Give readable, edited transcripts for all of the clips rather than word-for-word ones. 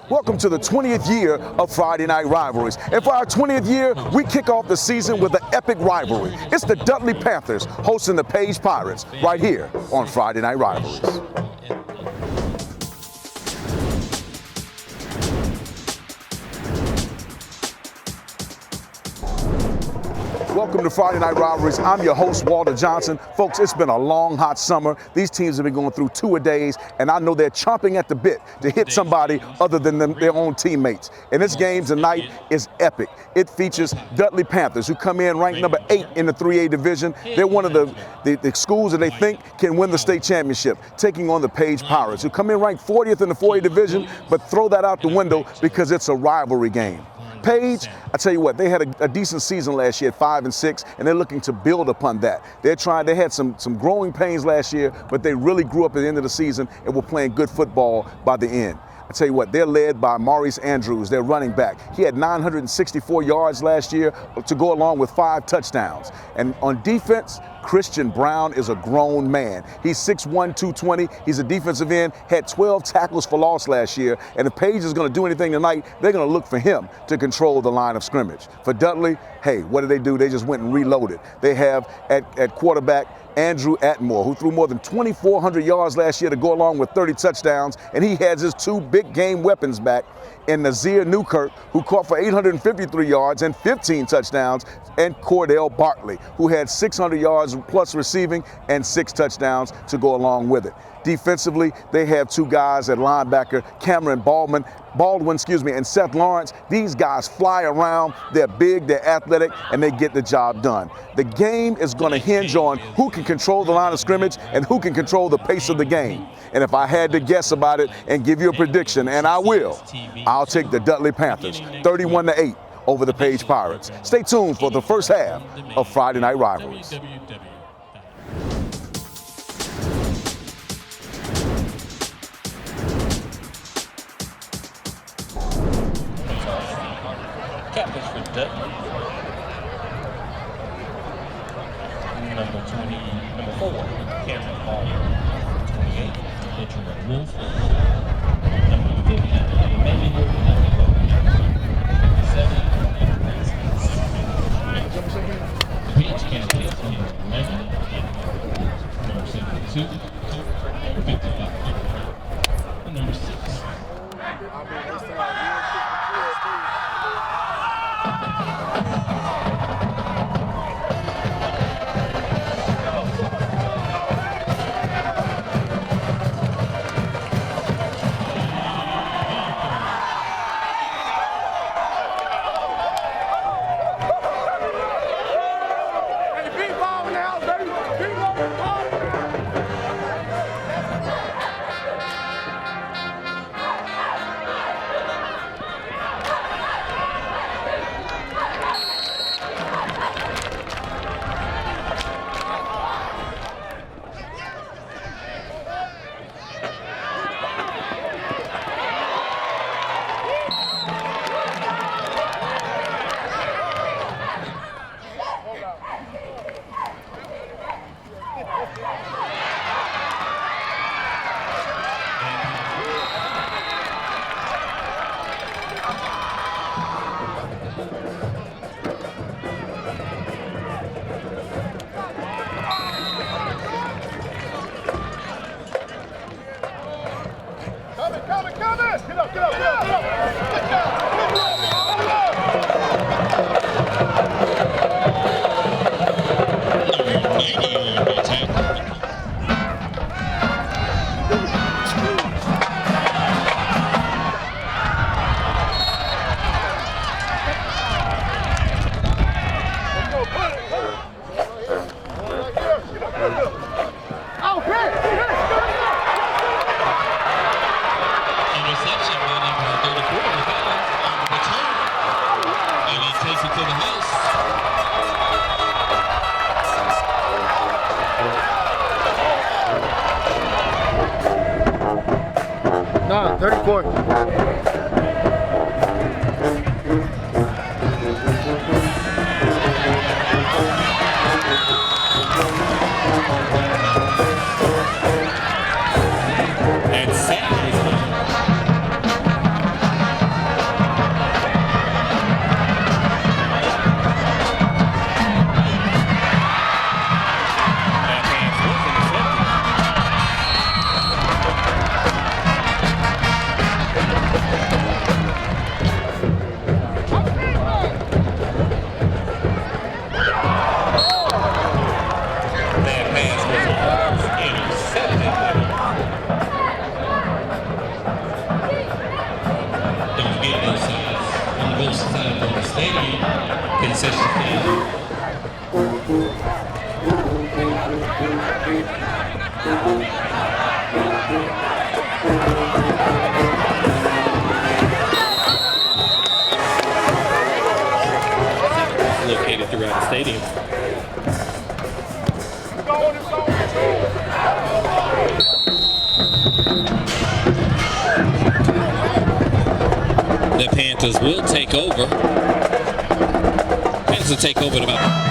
Welcome to the 20th year of Friday Night Rivalries. And for our 20th year, we kick off the season with an epic rivalry. It's the Dudley Panthers hosting the Page Pirates right here on Friday Night Rivalries. Welcome to Friday Night Rivalries. I'm your host, Walter Johnson. Folks, it's been a long, hot summer. These teams have been going through two-a-days, and I know they're chomping at the bit to hit somebody other than their own teammates. And this game tonight is epic. It features Dudley Panthers, who come in ranked number 8 in the 3A division. They're one of the schools that they think can win the state championship, taking on the Page Pirates, who come in ranked 40th in the 4A division, but throw that out the window because it's a rivalry game. Page, I tell you what, they had a decent season last year at 5-6, and they're looking to build upon that. They had some growing pains last year, but they really grew up at the end of the season and were playing good football by the end. I tell you what, they're led by Maurice Andrews, their running back. He had 964 yards last year to go along with 5 touchdowns. And on defense, Christian Brown is a grown man. He's 6'1", 220. He's a defensive end, had 12 tackles for loss last year. And if Page is going to do anything tonight, they're going to look for him to control the line of scrimmage. For Dudley, hey, what did they do? They just went and reloaded. They have at quarterback Andrew Atmore, who threw more than 2,400 yards last year to go along with 30 touchdowns, and he has his 2 big game weapons back in Nazir Newkirk, who caught for 853 yards and 15 touchdowns, and Cordell Bartley, who had 600 yards plus receiving and 6 touchdowns to go along with it. Defensively, they have 2 guys at linebacker, Cameron Baldwin, and Seth Lawrence. These guys fly around, they're big, they're athletic, and they get the job done. The game is going to hinge on who can control the line of scrimmage and who can control the pace of the game. And if I had to guess about it and give you a prediction, and I will, I'll take the Dudley Panthers, 31-8 over the Page Pirates. Stay tuned for the first half of Friday Night Rivalries. Captains for Dudley. Number 4, Cameron Baldwin. 28, Benjamin Wolf. Number 50, Emmanuel. 7, Page candidate, Emmanuel. Number 72, 55. And number 6. No, 34. And sessions down. Located throughout the stadium. The Panthers will take over. Panthers will take over at about.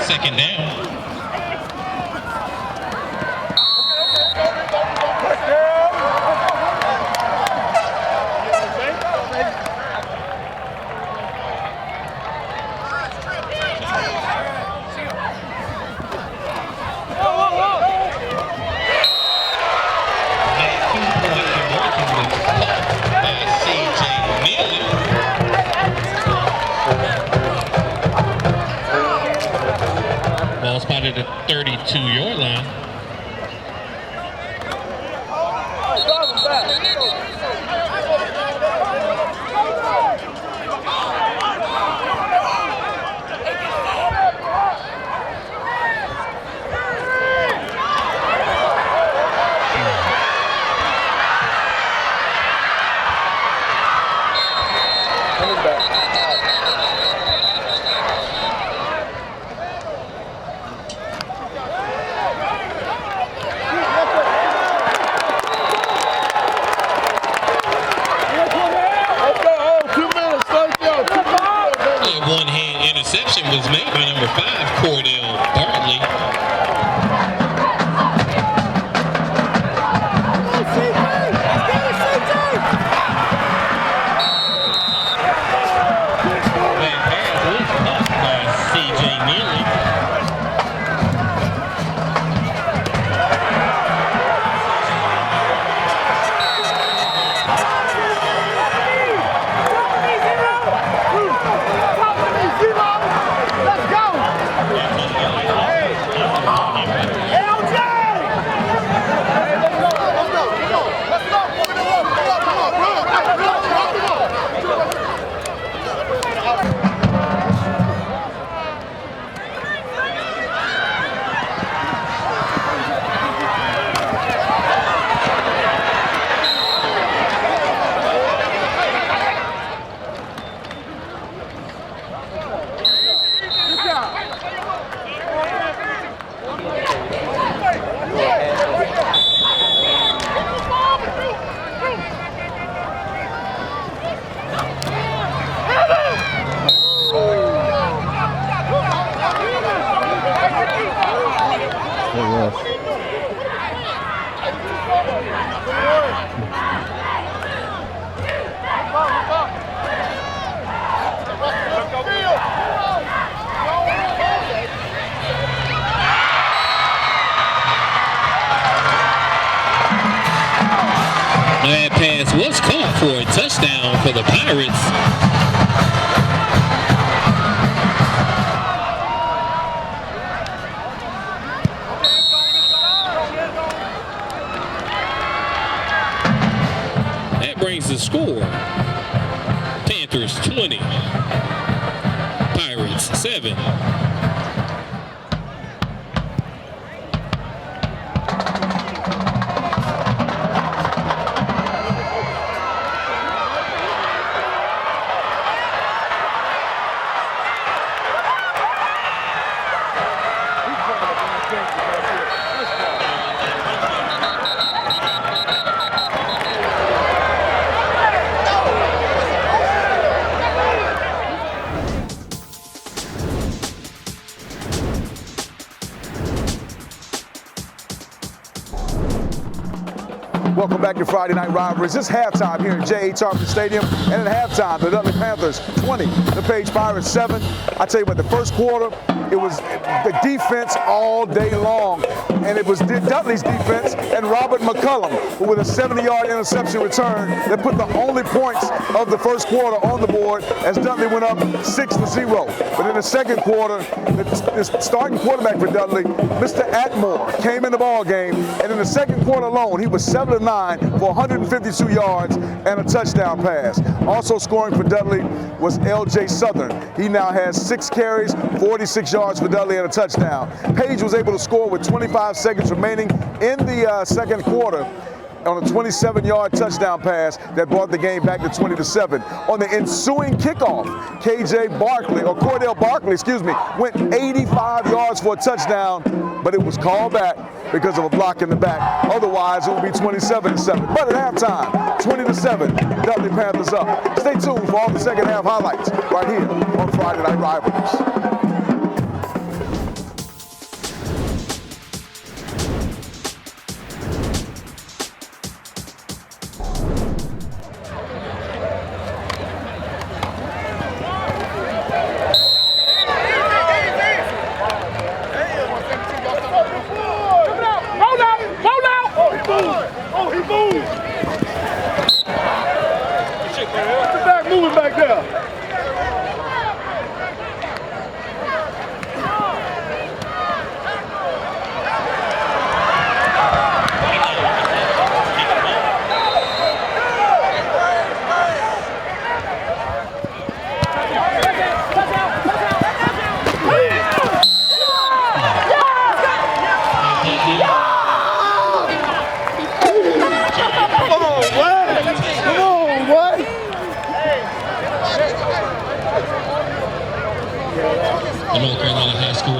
Second down. Ball spotted at 32-yard line. One-hand interception was made by number 5, Cordell Bartley. That pass was caught by C.J. Neely. That pass was caught for a touchdown for the Pirates. That brings the score. Panthers 20, Pirates 7. Welcome back to Friday Night Rivalries. It's halftime here at J.A. Tarplin Stadium, and at halftime, the Dudley Panthers 20, the Page Pirates 7. I tell you what, the first quarter, it was the defense all day long, and it was Dudley's defense and Robert McCullum, who with a 70-yard interception return that put the only points of the first quarter on the board as Dudley went up 6-0. But in the second quarter, the starting quarterback for Dudley, Mr. Atmore, came in the ball game, and in the second quarter alone, he was 7-9 for 152 yards and a touchdown pass. Also scoring for Dudley was L.J. Southern. He now has 6 carries, 46 yards for Dudley and a touchdown. Page was able to score with 25 seconds remaining in the second quarter on a 27-yard touchdown pass that brought the game back to 20-7. On the ensuing kickoff, Cordell Barkley, went 85 yards for a touchdown, but it was called back because of a block in the back. Otherwise, it would be 27-7. But at halftime, 20-7, Dudley Panthers up. Stay tuned for all the second half highlights right here on Friday Night Rivalries. Moving back there. The North Carolina High School.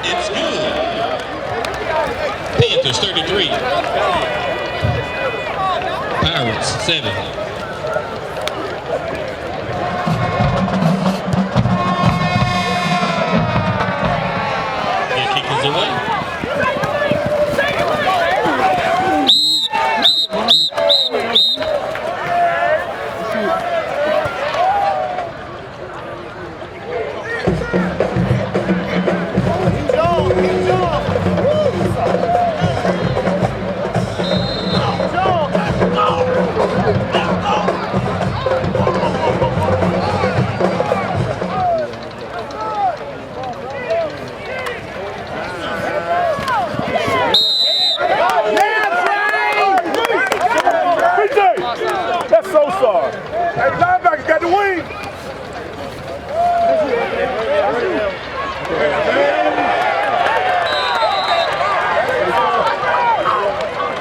It's good. Panthers 33. Pirates 7. Their kick is away. Hey, linebacker got the wing.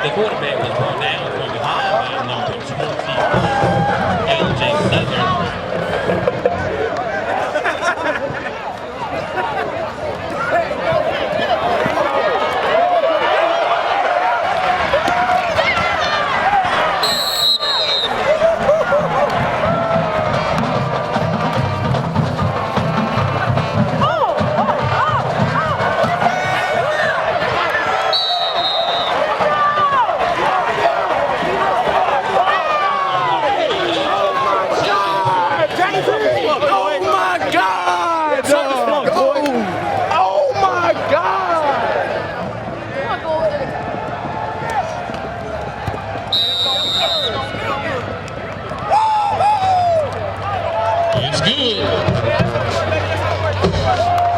The quarterback was brought down from behind by number 24, L.J. Southern.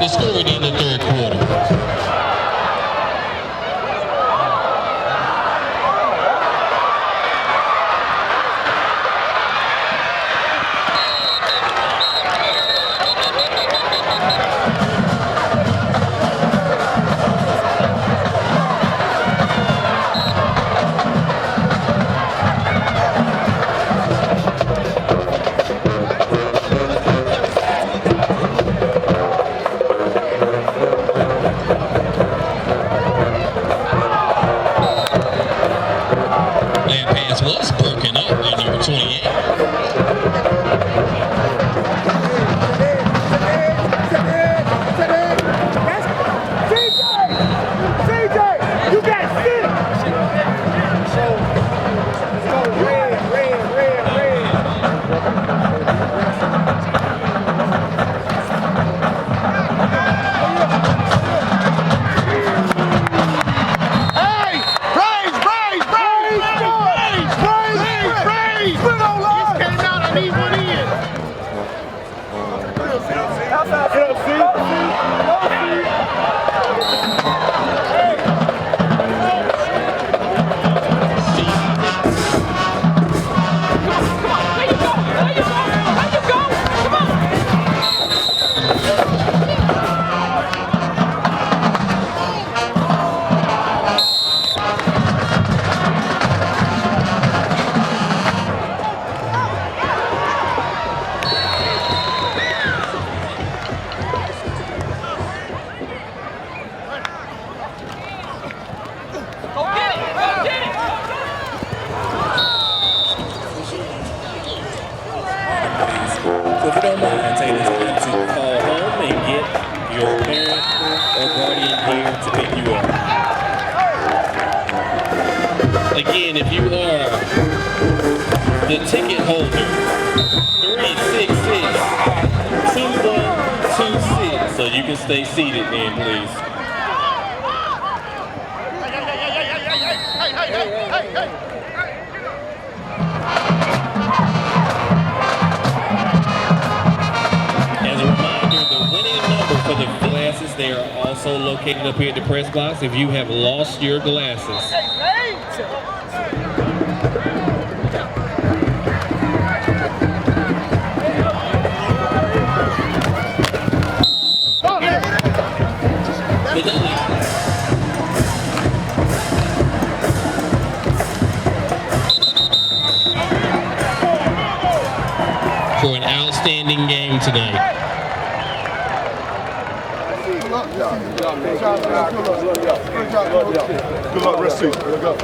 the score in the third quarter. Was broken up by number 28. CJ, you got six. Let's go red. So if you don't mind, take this time to call home and get your parent or guardian here to pick you up. Again, if you are the ticket holder, 366-2126, so you can stay seated then, please. Hey. As a reminder, the winning number for the glasses, they are also located up here at the press box if you have lost your glasses. For an outstanding game tonight. Good luck, rest easy. Good luck.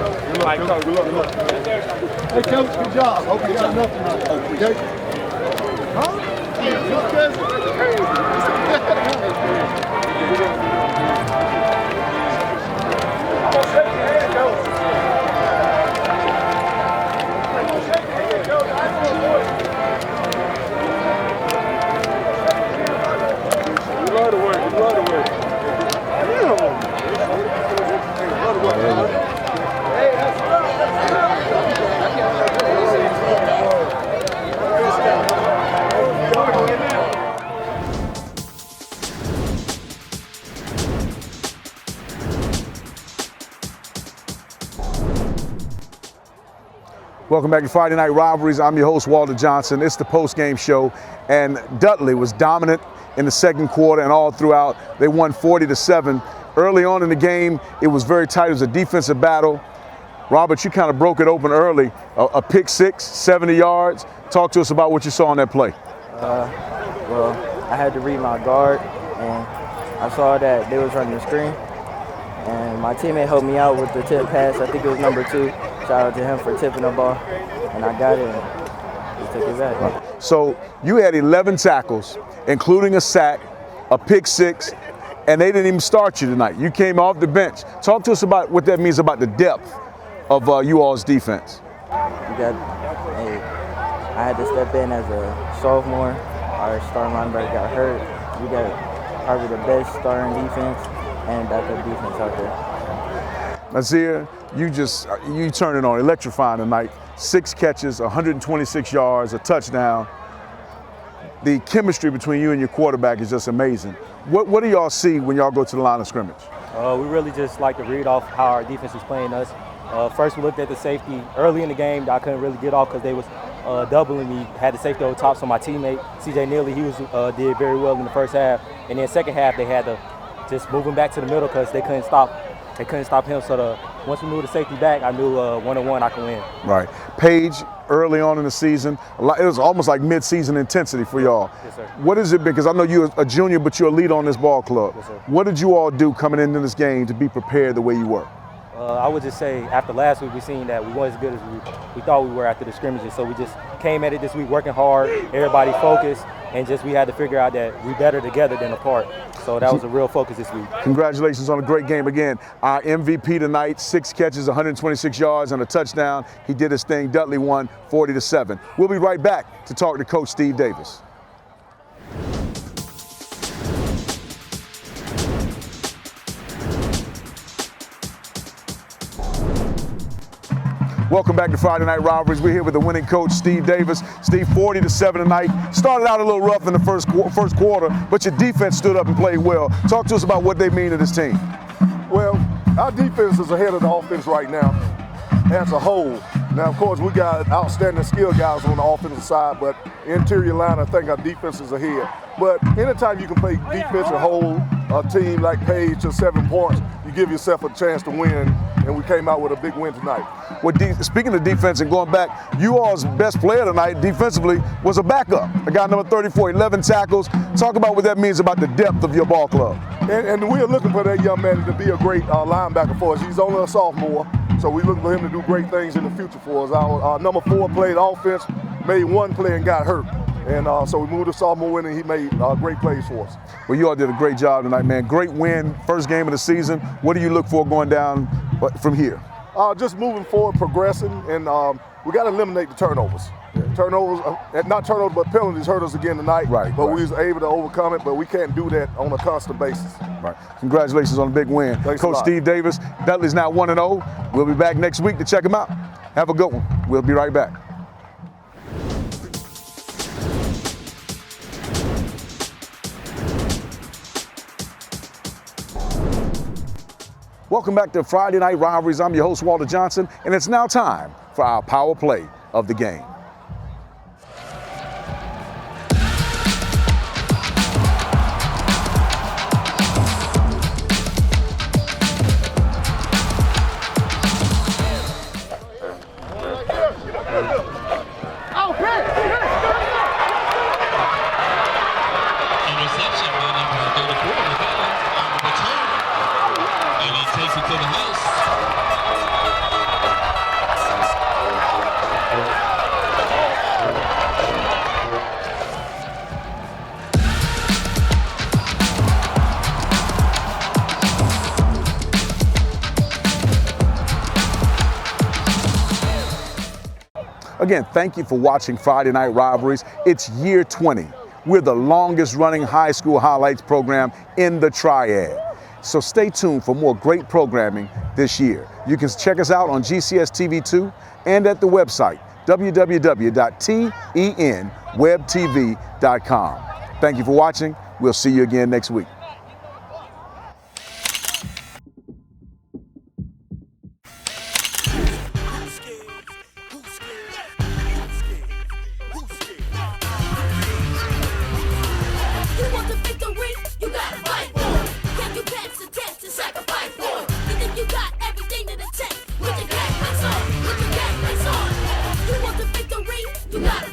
Hey, Coach, good job. Hope you got enough tonight. Okay? Huh? Welcome back to Friday Night Rivalries. I'm your host, Walter Johnson. It's the post-game show, and Dudley was dominant in the second quarter and all throughout. They won 40-7. Early on in the game, it was very tight. It was a defensive battle. Robert, you kind of broke it open early. A pick six, 70 yards. Talk to us about what you saw on that play. Well, I had to read my guard, and I saw that they was running the screen. And my teammate helped me out with the tip pass. I think it was number 2. Shout out to him for tipping the ball. And I got it and just took it back. So you had 11 tackles, including a sack, a pick six, and they didn't even start you tonight. You came off the bench. Talk to us about what that means about the depth of you all's defense. I had to step in as a sophomore. Our starting linebacker got hurt. We got probably the best starting defense and backup defense out there. Nazir, you turned it on, electrifying tonight. 6 catches, 126 yards, a touchdown. The chemistry between you and your quarterback is just amazing. What do y'all see when y'all go to the line of scrimmage? We really just like to read off how our defense is playing us. First, we looked at the safety early in the game. I couldn't really get off because they was doubling me. Had the safety over top, so my teammate C.J. Neely, he did very well in the first half. And then second half, they had to just move him back to the middle because they couldn't stop. They couldn't stop him. So once we moved the safety back, I knew one-on-one I could win. Right. Page, early on in the season, it was almost like mid-season intensity for y'all. Yes, sir. What has it been? Because I know you're a junior, but you're a leader on this ball club. Yes, sir. What did you all do coming into this game to be prepared the way you were? I would just say after last week, we seen that we weren't as good as we thought we were after the scrimmages. So we just came at it this week working hard, everybody focused, and just we had to figure out that we better together than apart. So that was a real focus this week. Congratulations on a great game again. Our MVP tonight, 6 catches, 126 yards, and a touchdown. He did his thing. Dudley won 40-7. We'll be right back to talk to Coach Steve Davis. Welcome back to Friday Night Rivalries. We're here with the winning coach, Steve Davis. Steve, 40-7 tonight. Started out a little rough in the first quarter, but your defense stood up and played well. Talk to us about what they mean to this team. Well, our defense is ahead of the offense right now as a whole. Now, of course, we got outstanding skill guys on the offensive side, but interior line, I think our defense is ahead. But anytime you can play defense and hold a team like Page to 7 points, you give yourself a chance to win, and we came out with a big win tonight. Well, speaking of defense and going back, you all's best player tonight defensively was a backup, a guy number 34, 11 tackles. Talk about what that means about the depth of your ball club. And we're looking for that young man to be a great linebacker for us. He's only a sophomore, so we're looking for him to do great things in the future for us. Our number 4 played offense, made 1 play and got hurt. And so we moved the sophomore in, and he made great plays for us. Well, you all did a great job tonight, man. Great win, first game of the season. What do you look for going down from here? Just moving forward, progressing, and we got to eliminate the turnovers. Turnovers, not turnovers, but penalties hurt us again tonight. Right. But we was able to overcome it, but we can't do that on a constant basis. Right. Congratulations on a big win. Thanks Coach Steve Davis, Dudley's now 1-0. We'll be back next week to check him out. Have a good one. We'll be right back. Welcome back to Friday Night Rivalries. I'm your host, Walter Johnson, and it's now time for our power play of the game. Again, thank you for watching Friday Night Rivalries. It's year 20. We're the longest running high school highlights program in the Triad. So stay tuned for more great programming this year. You can check us out on GCS TV 2 and at the website, www.tenwebtv.com. Thank you for watching. We'll see you again next week. You got